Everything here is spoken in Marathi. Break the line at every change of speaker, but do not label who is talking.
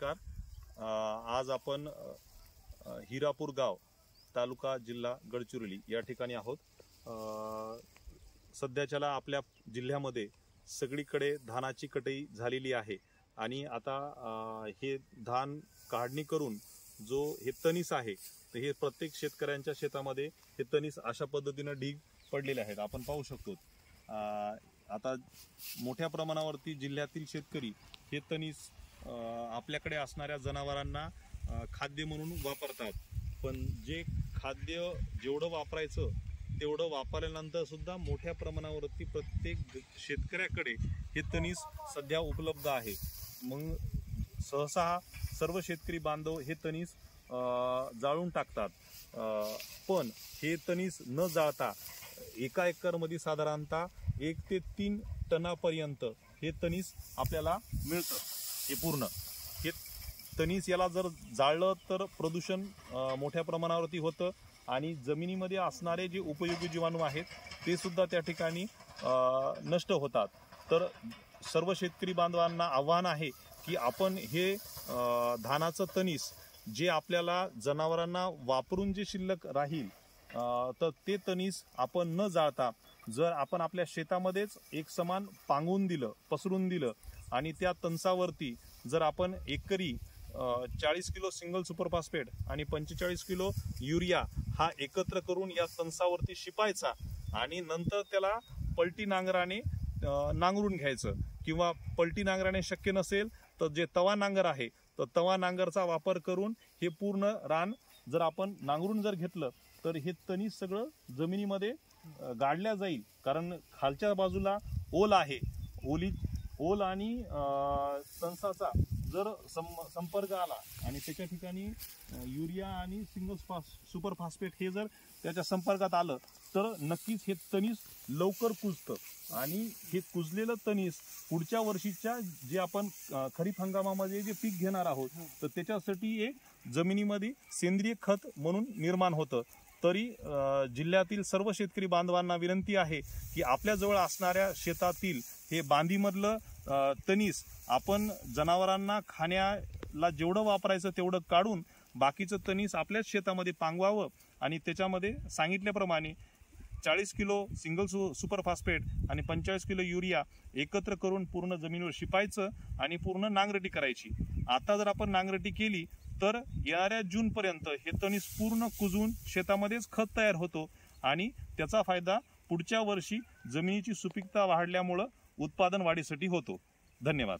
नमस्कार। आज आपण हिरापूर गाव तालुका जिल्हा गडचिरोली या ठिकाणी आहोत। सध्याच्याला आपल्या जिल्ह्यामध्ये सगळीकडे धानाची कटाई झालेली आहे आणि आता हे धान काढणी करून जो हे तणीस आहे तर हे प्रत्येक शेतकऱ्यांच्या शेतामध्ये हे तणीस अशा पद्धतीने ढीग पडलेले आहेत। आपण पाहू शकतो आता मोठ्या प्रमाणावरती जिल्ह्यातील शेतकरी हे तणीस आपल्याकडे असणाऱ्या जनावरांना खाद्य म्हणून वापरतात, पण जे खाद्य जेवढं वापरायचं तेवढं वापरल्यानंतर सुद्धा मोठ्या प्रमाणावरती प्रत्येक शेतकऱ्याकडे हे तणीस सध्या उपलब्ध आहे। मग सहसा सर्व शेतकरी बांधव हे तणीस जाळून टाकतात, पण हे तणीस न जाळता एका एकरमध्ये साधारणतः 1 ते 3 टनापर्यंत हे तणीस आपल्याला मिळतं। हे पूर्ण हे तणीस याला जर जाळलं तर प्रदूषण मोठ्या प्रमाणावरती होतं आणि जमिनीमध्ये असणारे जे उपयोगी जीवाणू आहेत ते सुद्धा त्या ठिकाणी नष्ट होतात। तर सर्व शेतकरी बांधवांना आव्हान आहे की आपण हे धानाचं तणीस जे आपल्याला जनावरांना वापरून जे शिल्लक राहील तर ते तणीस आपण न जाळता जर आपण आपल्या शेतामध्येच एक समान पांगून दिलं, पसरून दिलं आणि त्या तणसावरती जर आपण एकरी 40 किलो सिंगल सुपर फॉस्फेट आणि 45 किलो युरिया हा एकत्र करून या तणसावरती शिपायचा आणि नंतर त्याला पलटी नांगराने नांगरून घ्यायचं, किंवा पलटी नांगराने शक्य नसेल तर जे तवा नांगर आहे तर तवा नांगरचा वापर करून हे पूर्ण रान जर आपण नांगरून जर घेतलं तर हे तणीस सगळं जमिनीमध्ये गाडल्या जाईल। कारण खालच्या बाजूला ओल आहे, ओल आणि तणसाचा जर संपर्क आला आणि त्याच्या ठिकाणी युरिया आणि सिंगल सुपर फॉस्फेट हे जर त्याच्या संपर्कात आलं तर नक्कीच हे तणीस लवकर कुजतं आणि हे कुजलेलं तणीस पुढच्या वर्षीच्या जे आपण खरीप हंगामामध्ये जे पीक घेणार आहोत तर त्याच्यासाठी एक जमिनीमध्ये सेंद्रिय खत म्हणून निर्माण होतं। तरी जिल्ह्यातील सर्व शेतकरी बांधवांना विनंती आहे की आपल्याजवळ असणाऱ्या शेतातील हे बांधीमधलं तणीस आपण जनावरांना खाण्याला जेवढं वापरायचं तेवढं काढून बाकीचं तणीस आपल्याच शेतामध्ये पांगवावं आणि त्याच्यामध्ये सांगितल्याप्रमाणे 40 किलो सिंगल सुपर फॉस्फेट आणि 45 किलो युरिया एकत्र करून पूर्ण जमिनीवर शिपायचं आणि पूर्ण नांगरटी करायची। आता जर आपण नांगरटी केली तर येणाऱ्या जूनपर्यंत हे तणीस पूर्ण कुजून शेतामध्येच खत तयार होतो आणि त्याचा फायदा पुढच्या वर्षी जमिनीची सुपीकता वाढल्यामुळं उत्पादन वाढीसाठी होतो। धन्यवाद।